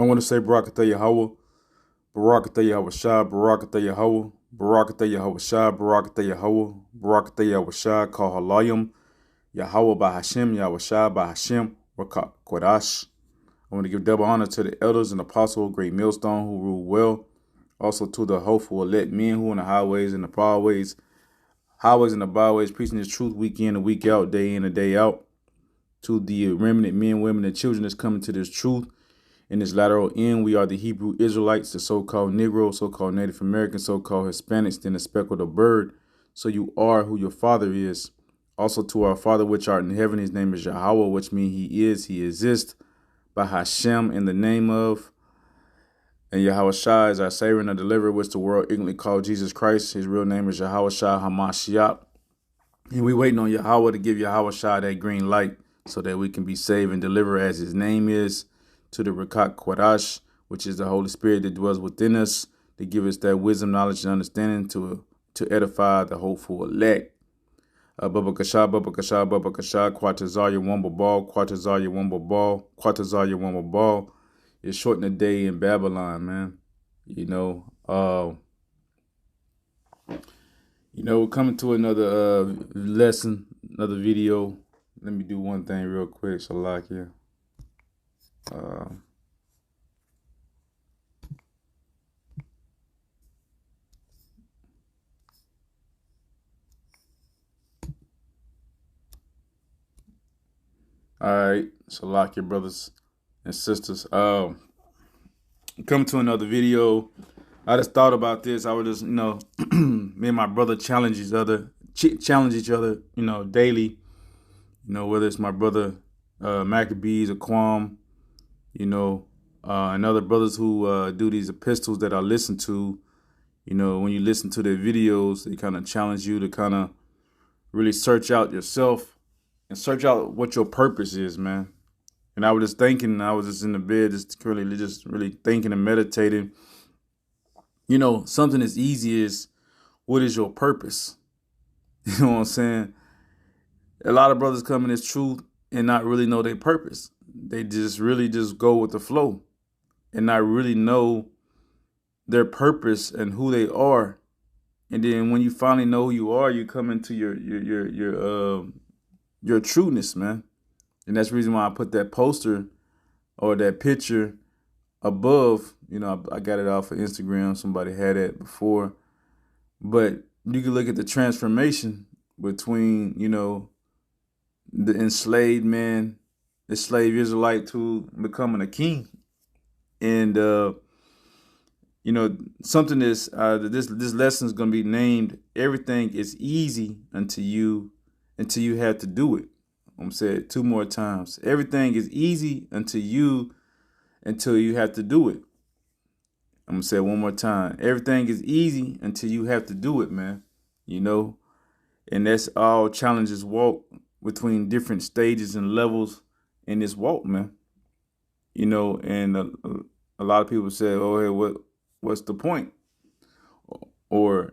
I want to say Barakatah Yahweh, Barakatah Yahweh Shah, Barakatah Yahweh, Barakatah Yahweh Shah, Barakatah Yahweh, Barakatah Yahweh Shah, Kahalayim, Yahweh by Hashem, Yahweh Shah by Hashem, Rakat Kodash. I want to give double honor to the elders and apostles, great millstone who rule well. Also to the hopeful elect men who in the highways and the byways, and the byways, preaching His truth week in and week out, day in and day out. To the remnant men, women, and children that's coming to this truth. In this lateral end, we are the Hebrew Israelites, the so-called Negro, so-called Native American, so-called Hispanics, then the speckled bird. So you are who your father is. Also to our Father which art in heaven, His name is Yahweh, which means He is, He exists. By Hashem, in the name of, and Yahweh Shah is our Savior and our Deliverer, which the world ignorantly called Jesus Christ. His real name is Yahweh Shah HaMashiach. And we waiting on Yahweh to give Yahweh Shah that green light so that we can be saved and delivered as His name is, to the Rakat Kodash, which is the Holy Spirit that dwells within us, to give us that wisdom, knowledge, and understanding to edify the hopeful elect. Baba Kasha, Baba Kasha, Baba Kasha, Quatazarya Wamba Ball, Quatazarya Wamba Ball, Quatazarya Wamba Ball. It's shortening the day in Babylon, man. We're coming to another lesson, another video. Let me do one thing real quick, Shalakia. All right, Shalakia, brothers and sisters. Come to another video. I just thought about this. I would just, me and my brother challenge each other, daily. Whether it's my brother Maccabees or Quam, and other brothers who do these epistles that I listen to. When you listen to their videos, they kind of challenge you to kind of really search out yourself and search out what your purpose is, man. And I was just thinking, I was just in the bed, just really thinking and meditating. Something as easy as, what is your purpose? You know what I'm saying? A lot of brothers come in this truth and not really know their purpose. They just really just go with the flow and not really know their purpose and who they are. And then when you finally know who you are, you come into your trueness, man. And that's the reason why I put that poster or that picture above. I got it off of Instagram. Somebody had it before. But you can look at the transformation between, the enslaved man, the slave Israelite, to becoming a king. And, something is, this lesson is going to be named, everything is easy until you have to do it. I'm going to say it 2 more times. Everything is easy until you have to do it. I'm going to say it 1 more time. Everything is easy until you have to do it, man. And that's all challenges walk between different stages and levels in this walk, man. And a lot of people say, oh, hey, what's the point? Or,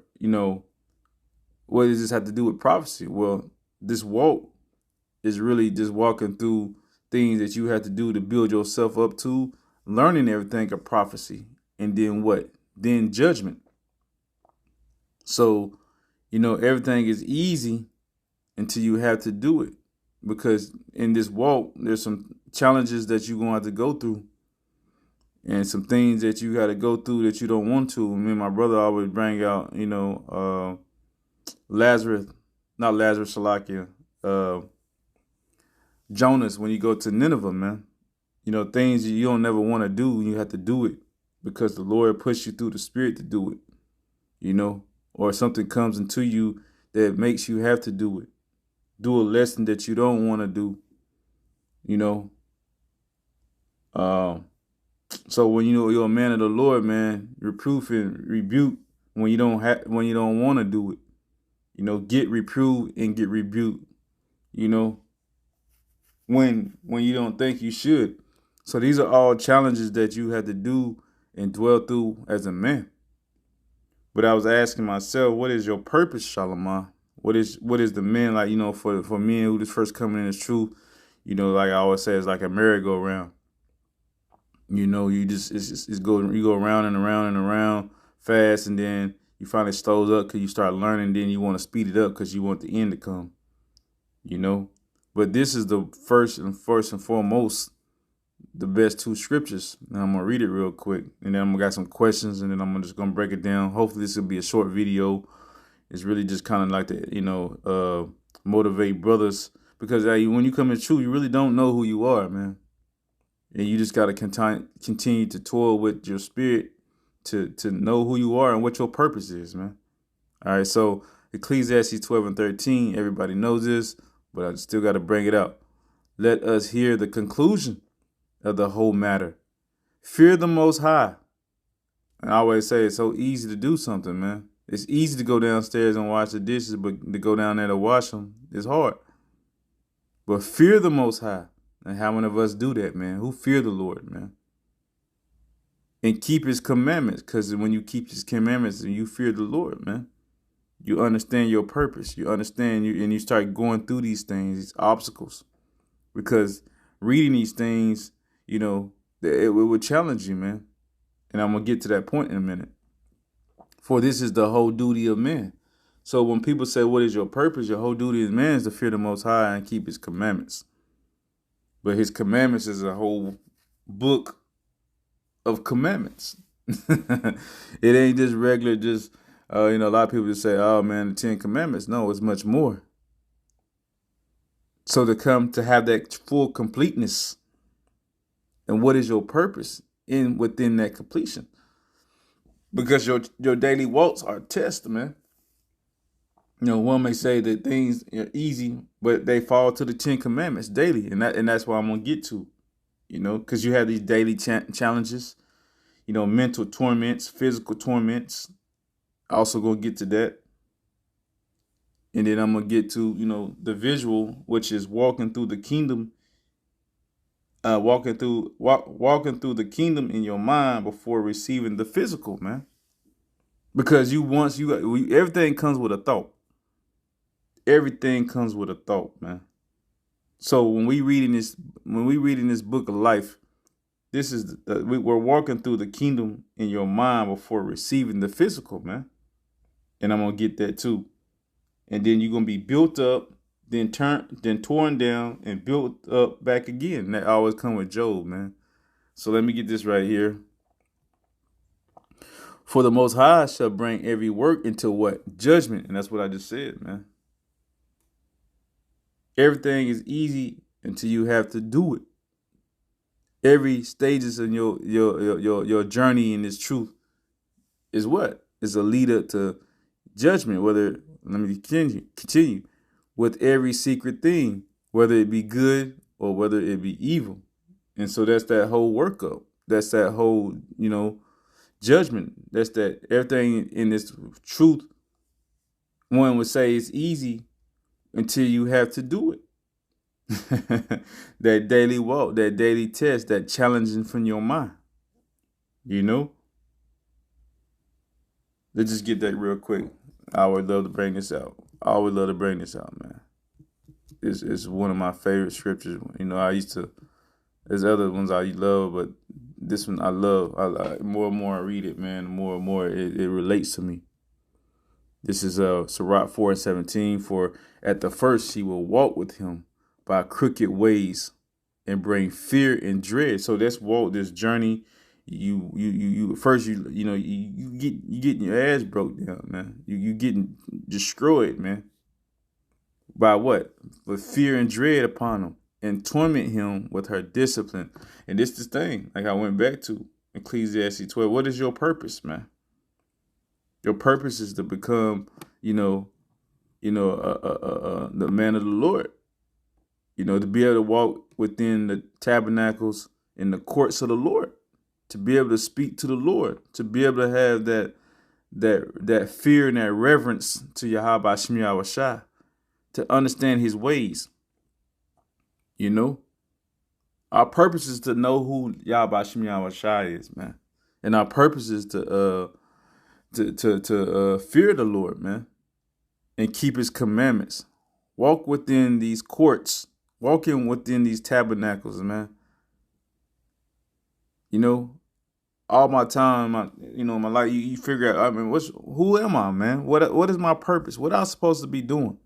what does this have to do with prophecy? Well, this walk is really just walking through things that you have to do to build yourself up to learning everything of prophecy. And then what? Then judgment. So, everything is easy until you have to do it. Because in this walk, there's some challenges that you're going to have to go through. And some things that you got to go through that you don't want to. Me and my brother always bring out, Shalakia, Jonas, when you go to Nineveh, man. Things you don't never want to do, you have to do it because the Lord pushed you through the Spirit to do it, or something comes into you that makes you have to do it. Do a lesson that you don't want to do, So when you're a man of the Lord, man, reproof and rebuke when you don't want to do it. Get reproved and get rebuked. When you don't think you should. So these are all challenges that you have to do and dwell through as a man. But I was asking myself, what is your purpose, Shalimah? What is the man like? For men who just first coming in this truth, like I always say, it's like a merry-go-round. You know, you go around and around and around fast, and then you finally slows up because you start learning. Then you want to speed it up because you want the end to come. You know, but this is the first and foremost the best two scriptures. And I'm gonna read it real quick, and then I'm gonna got some questions, and then I'm just gonna break it down. Hopefully, this will be a short video. It's really just kind of like to motivate brothers, because when you come in truth, you really don't know who you are, man. And you just got to continue to toil with your spirit to know who you are and what your purpose is, man. All right, so Ecclesiastes 12:13, everybody knows this, but I still got to bring it out. Let us hear the conclusion of the whole matter. Fear the Most High. And I always say it's so easy to do something, man. It's easy to go downstairs and wash the dishes, but to go down there to wash them is hard. But fear the Most High. And how many of us do that, man? Who fear the Lord, man? And keep his commandments, because when you keep his commandments and you fear the Lord, man, you understand your purpose. You understand and you start going through these things, these obstacles. Because reading these things, it would challenge you, man. And I'm going to get to that point in a minute. For this is the whole duty of man. So when people say, what is your purpose? Your whole duty as man is to fear the Most High and keep his commandments. But his commandments is a whole book of commandments. It ain't just regular, a lot of people just say, oh man, the 10 commandments. No, it's much more. So to have that full completeness, and what is your purpose within that completion? Because your daily walks are tests, man. One may say that things are easy, but they fall to the 10 commandments daily. And that's what I'm going to get to, because you have these daily challenges, mental torments, physical torments. I also going to get to that. And then I'm going to get to, the visual, which is walking through the kingdom, walking through the kingdom in your mind before receiving the physical, man. Because everything comes with a thought. Everything comes with a thought, man. So when we reading this book of life, this is we're walking through the kingdom in your mind before receiving the physical, man. And I'm gonna get that too. And then you're gonna be built up, then torn down, and built up back again. That always come with Job, man. So let me get this right here. For the Most High shall bring every work into what? Judgment. And that's what I just said, man. Everything is easy until you have to do it. Every stages in your journey in this truth is what? Is a leader to judgment. Let me continue with every secret thing, whether it be good or whether it be evil. And so that's that whole workup. That's that whole, judgment. That's that everything in this truth. One would say it's easy until you have to do it. That daily walk, that daily test, that challenging from your mind. Let's just get that real quick. I would love to bring this out. Man. It's one of my favorite scriptures. There's other ones I love, but this one I love. I more and more I read it, man, the more and more it relates to me. This is Sirach 4:17. For at the first he will walk with him by crooked ways and bring fear and dread. So let's walk this journey. You first you getting your ass broke down, man. You getting destroyed, man. By what? With fear and dread upon him, and torment him with her discipline. And this thing, like I went back to Ecclesiastes 12. What is your purpose, man? Your purpose is to become, the man of the Lord. To be able to walk within the tabernacles in the courts of the Lord, to be able to speak to the Lord, to be able to have that fear and that reverence to Yahweh Shem Yahushua, to understand his ways. Our purpose is to know who Yahweh Shem Yahushua is, man. And our purpose is to fear the Lord, man, and keep his commandments. Walk within these courts, walking within these tabernacles, man. You know, all my time, my life, you figure out, I mean, who am I, man? What is my purpose? What am I supposed to be doing?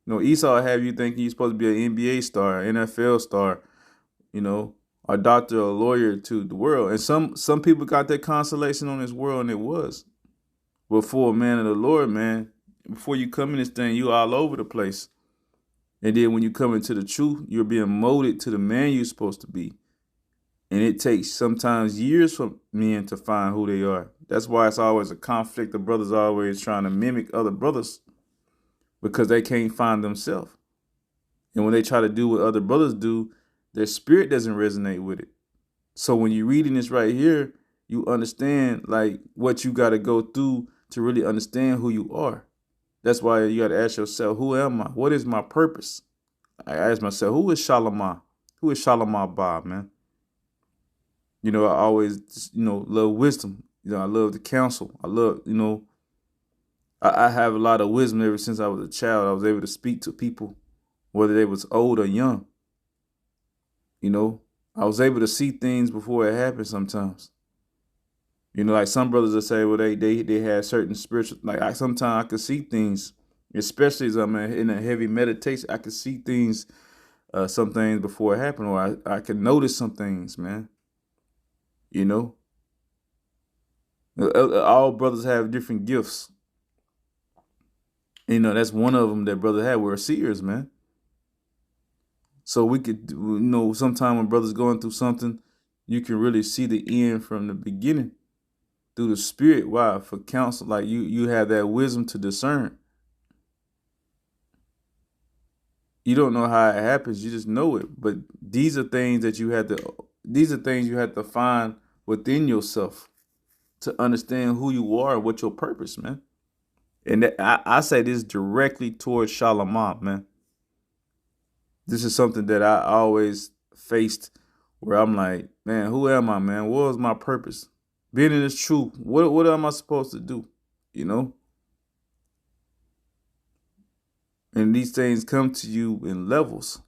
Esau have you thinking you're supposed to be an NBA star, NFL star, a doctor, a lawyer to the world. And some people got that consolation on this world, and it was. But for a man of the Lord, man, before you come in this thing, you all over the place. And then when you come into the truth, you're being molded to the man you're supposed to be. And it takes sometimes years for men to find who they are. That's why it's always a conflict of brothers always trying to mimic other brothers because they can't find themselves. And when they try to do what other brothers do, their spirit doesn't resonate with it. So when you're reading this right here, you understand like what you got to go through to really understand who you are. That's why you got to ask yourself, who am I? What is my purpose? I ask myself, who is Shalimah? Who is Shalimah Bob, man? I always, love wisdom. I love the counsel. I love, I have a lot of wisdom ever since I was a child. I was able to speak to people, whether they was old or young. I was able to see things before it happened sometimes. Like some brothers will say, well, they have certain spiritual, like sometimes I could see things, especially as I'm in a heavy meditation, I could see things, some things before it happened, or I can notice some things, man. All brothers have different gifts. That's one of them that brother had. We're seers, man. So we could, sometime when brothers going through something, you can really see the end from the beginning through the spirit. Why? For counsel, like you have that wisdom to discern. You don't know how it happens, you just know it. But these are things you have to find within yourself to understand who you are and what your purpose, man. And I say this directly towards Shalimah, man. This is something that I always faced where I'm like, man, who am I, man? What was my purpose? Being in this truth, what am I supposed to do? And these things come to you in levels.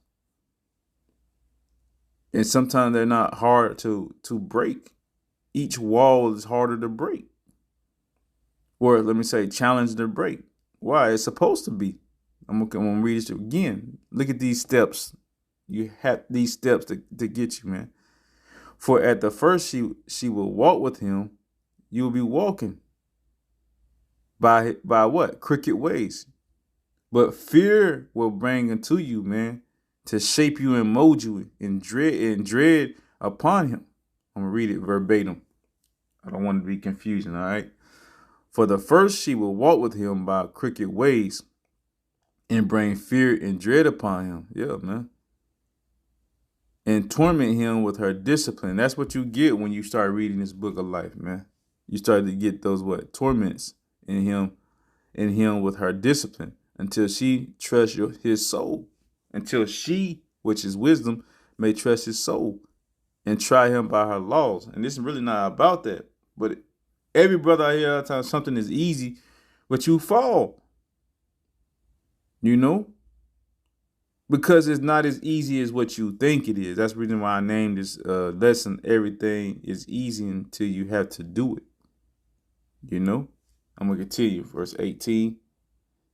And sometimes they're not hard to break. Each wall is harder to break. Or let me say, challenge to break. Why? It's supposed to be. I'm gonna read this again. Look at these steps. You have these steps to get you, man. For at the first she will walk with him, you will be walking by what? Crooked ways. But fear will bring unto you, man, to shape you and mold you in dread upon him. I'm gonna read it verbatim. I don't want to be confusing, all right? For the first she will walk with him by crooked ways and bring fear and dread upon him. Yeah, man. And torment him with her discipline. That's what you get when you start reading this book of life, man. You start to get those torments in him with her discipline until she trusts his soul. Until she, which is wisdom, may trust his soul and try him by her laws. And this is really not about that. But every brother I hear all the time, something is easy, but you fall. Because it's not as easy as what you think it is. That's the reason why I named this lesson, Everything is Easy Until You Have to Do It. I'm going to continue. Verse 18.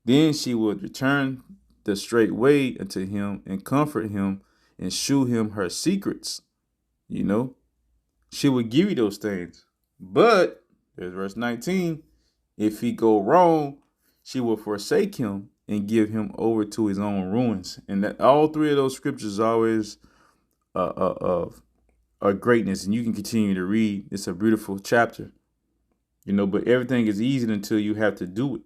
Then she would return the straight way unto him and comfort him and shew him her secrets. She would give you those things. But, there's verse 19. If he go wrong, she will forsake him and give him over to his own ruins. And that all three of those scriptures always of greatness. And you can continue to read. It's a beautiful chapter. But everything is easy until you have to do it.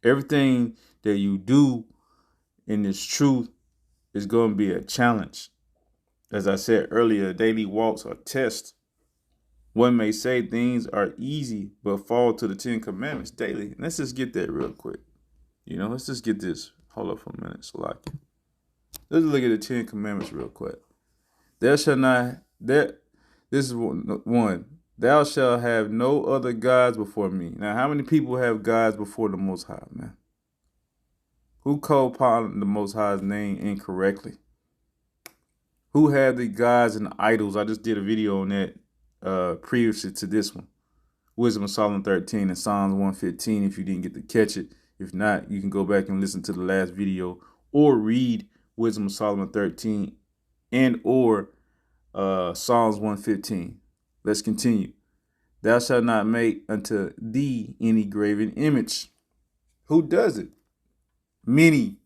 Everything that you do in this truth is going to be a challenge. As I said earlier, daily walks are tests. One may say things are easy, but fall to the 10 commandments daily. Let's just get that real quick. Let's just get this. Hold up for a minute, Salaki. Let's look at the 10 commandments real quick. This is one. Thou shalt have no other gods before me. Now, how many people have gods before the Most High, man? Who called upon the Most High's name incorrectly? Who have the gods and idols? I just did a video on that previously to this one. Wisdom of Solomon 13 and Psalms 115 if you didn't get to catch it. If not, you can go back and listen to the last video or read Wisdom of Solomon 13 and or Psalms 115. Let's continue. Thou shalt not make unto thee any graven image. Who does it? Many.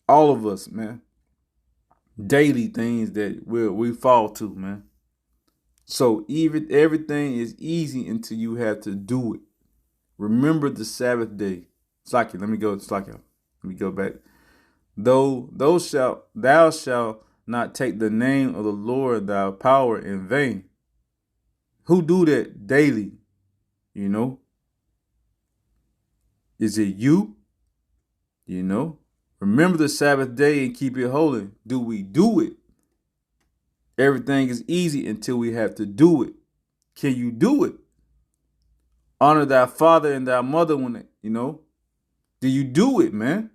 All of us, man. Daily things that we fall to, man. So everything is easy until you have to do it. Remember the Sabbath day. Slakia, let me go. Slakia, let me go back. Thou shalt not take the name of the Lord thy power in vain. Who do that daily? You know? Is it you? You know? Remember the Sabbath day and keep it holy. Do we do it? Everything is easy until we have to do it. Can you do it? Honor thy father and thy mother when it, you know? Do you do it, man?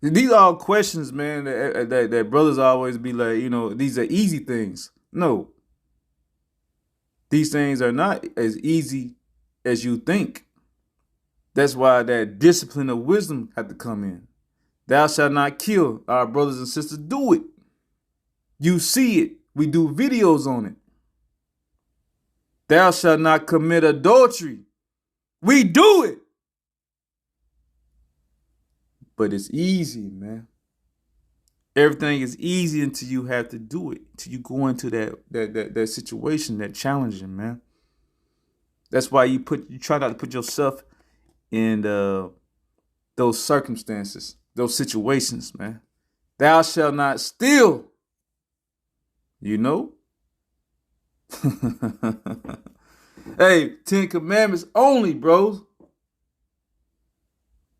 These are all questions, man, that brothers always be like, you know, these are easy things. No. These things are not as easy as you think. That's why that discipline of wisdom had to come in. Thou shalt not kill. Our brothers and sisters do it. You see it. We do videos on it. Thou shalt not commit adultery. We do it. But it's easy, man. Everything is easy until you have to do it. Until you go into that situation, that challenging, man. That's why you try not to put yourself in those circumstances, those situations, man. Thou shalt not steal. You know? Hey, 10 Commandments only, bros.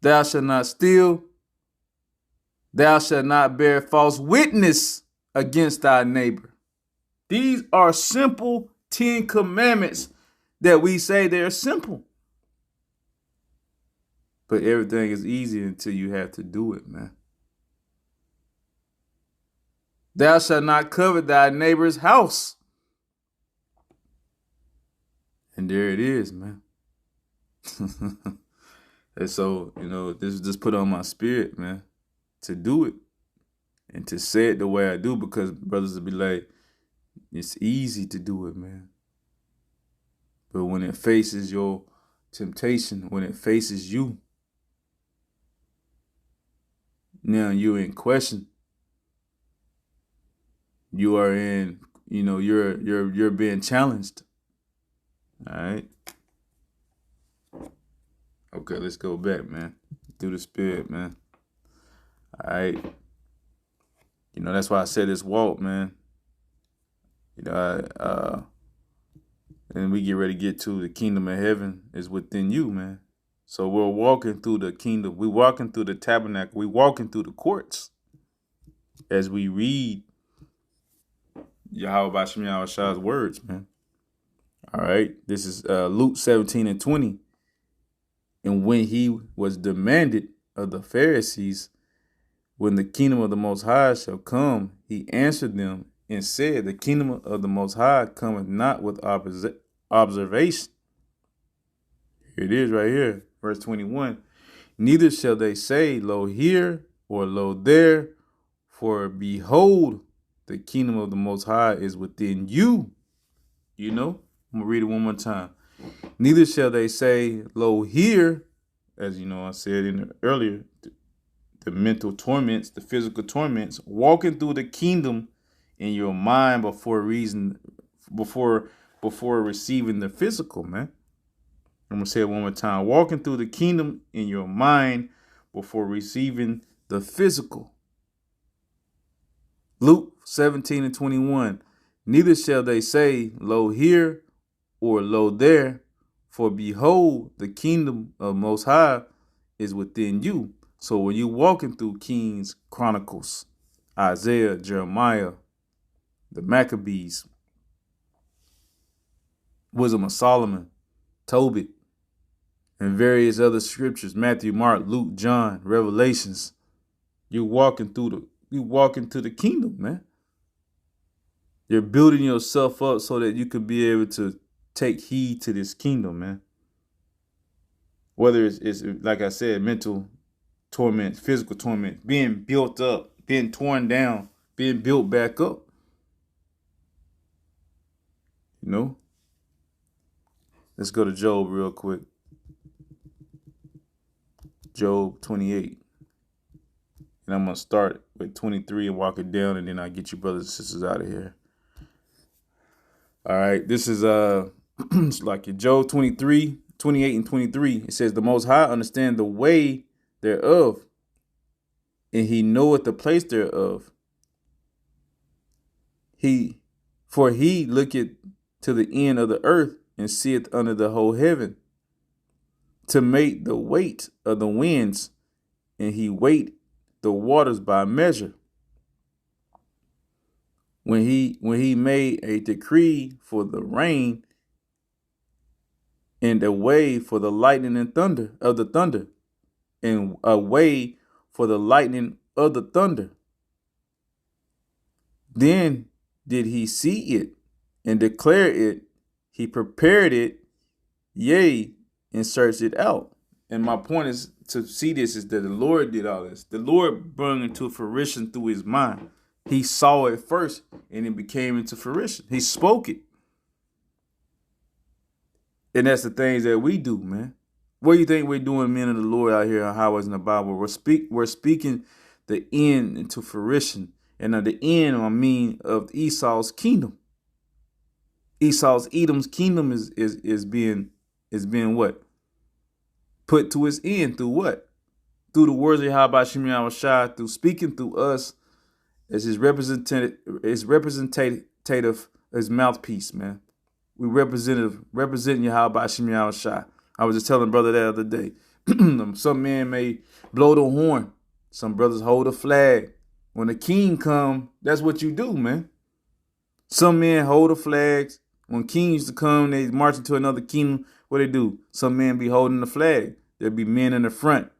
Thou shalt not steal. Thou shalt not bear false witness against thy neighbor. These are simple 10 commandments that we say they're simple. But everything is easy until you have to do it, man. Thou shalt not covet thy neighbor's house. And there it is, man. And so, you know, this just put on my spirit, man, to do it and to say it the way I do, because brothers will be like, it's easy to do it, man. But when it faces your temptation, when it faces you, now you're in question. You are in, you know, you're being challenged. All right. Okay, let's go back, man. Through the spirit, man. All right. You know, that's why I said this walk, man. You know, and we get ready to get to the kingdom of heaven is within you, man. So we're walking through the kingdom. We're walking through the tabernacle. We're walking through the courts as we read Yahweh Bashem Yahushai's words, man. All right. This is Luke 17 and 20. And when he was demanded of the Pharisees, when the kingdom of the Most High shall come, he answered them and said, the kingdom of the Most High cometh not with observation. Here it is right here, verse 21. Neither shall they say, lo here or lo there, for behold, the kingdom of the Most High is within you. You know, I'm going to read it one more time. Neither shall they say, lo here, as you know, I said earlier, the mental torments, the physical torments, walking through the kingdom in your mind before receiving the physical, man. I'm going to say it one more time. Walking through the kingdom in your mind before receiving the physical. Luke 17 and 21. Neither shall they say, lo here or lo there, for behold, the kingdom of Most High is within you. So when you're walking through Kings, Chronicles, Isaiah, Jeremiah, the Maccabees, Wisdom of Solomon, Tobit, and various other scriptures, Matthew, Mark, Luke, John, Revelations, you're walking to the kingdom, man. You're building yourself up so that you could be able to take heed to this kingdom, man. Whether it's like I said, mental torment, physical torment, being built up, being torn down, being built back up. You know? Let's go to Job real quick. Job 28. And I'm going to start with 23 and walk it down, and then I'll get you brothers and sisters out of here. All right. This is like in Job 23, 28 and 23. It says, the Most High understand the way thereof, and he knoweth the place thereof. For he looketh to the end of the earth, and seeth under the whole heaven, to make the weight of the winds, and he weight the waters by measure. When he made a decree for the rain, and a way for the lightning and thunder of the thunder, and a way for the lightning of the thunder. Then did he see it and declare it. He prepared it, yea, and searched it out. And my point is to see this is that the Lord did all this. The Lord brought it to fruition through his mind. He saw it first, and it became into fruition. He spoke it. And that's the things that we do, man. What do you think we're doing, men of the Lord, out here on highways in the Bible? We're speaking the end into fruition. And at the end, I mean, of Esau's kingdom. Edom's kingdom is being what? Put to its end through what? Through the words of Yahweh Shem Yahushua, through speaking through us as his representative, his mouthpiece, man. We representing Yahweh Shem Yahushua. I was just telling brother the other day. Some men may blow the horn. Some brothers hold a flag. When the king come, that's what you do, man. Some men hold the flags. When kings used to come, they march into another kingdom. What they do? Some men be holding the flag. There'll be men in the front.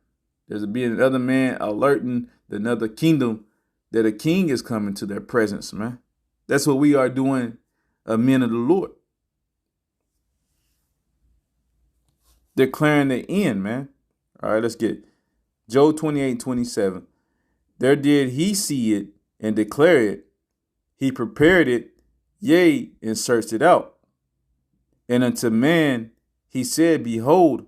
There's be another man alerting another kingdom that a king is coming to their presence, man. That's what we are doing, men of the Lord. Declaring the end, man. All right, let's get it. Job 28:27. There did he see it and declare it. He prepared it, yea, and searched it out. And unto man he said, behold,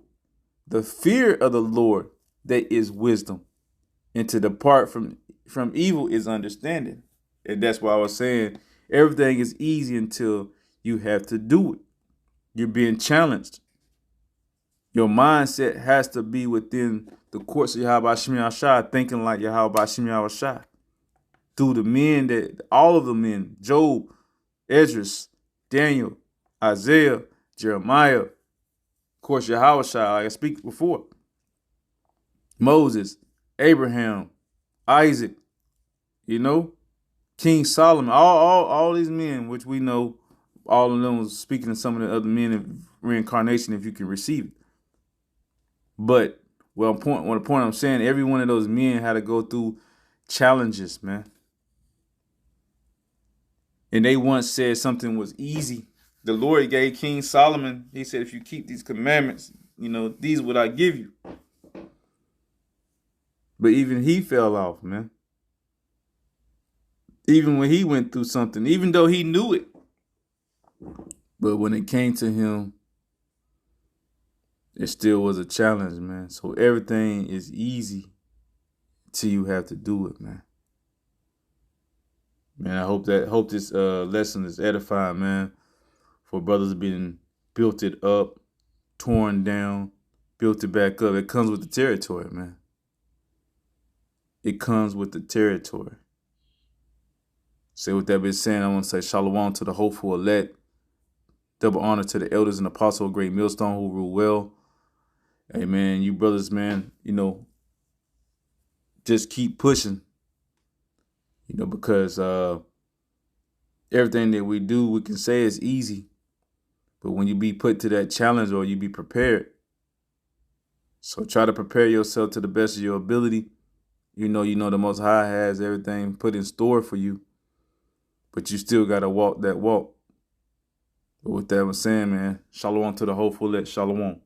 the fear of the Lord, that is wisdom, and to depart from evil is understanding. And that's why I was saying everything is easy until you have to do it. You're being challenged. Your mindset has to be within the courts of Yahweh Shem Yahushua, thinking like Yahweh Shem Yahushua. Through the men all of the men, Job, Esdras, Daniel, Isaiah, Jeremiah, of course, Yahushua, like I speak before, Moses, Abraham, Isaac, King Solomon, all these men, which we know, all of them was speaking to some of the other men of reincarnation, if you can receive it. But the point I'm saying, every one of those men had to go through challenges, man. And they once said something was easy. The Lord gave King Solomon, he said, if you keep these commandments, these would I give you. But even he fell off, man. Even when he went through something, even though he knew it. But when it came to him, it still was a challenge, man. So everything is easy till you have to do it, man. Man, I hope this lesson is edifying, man. For brothers being built it up, torn down, built it back up. It comes with the territory, man. It comes with the territory. So with that being said, I want to say shalom to the hopeful elect. Double honor to the elders and apostles of Great Millstone who rule well. Hey, man, you brothers, man, just keep pushing, because everything that we do, we can say is easy. But when you be put to that challenge or you be prepared, so try to prepare yourself to the best of your ability. The Most High has everything put in store for you. but you still got to walk that walk. But with that, I'm saying, man, shalom to the whole full. Shalom.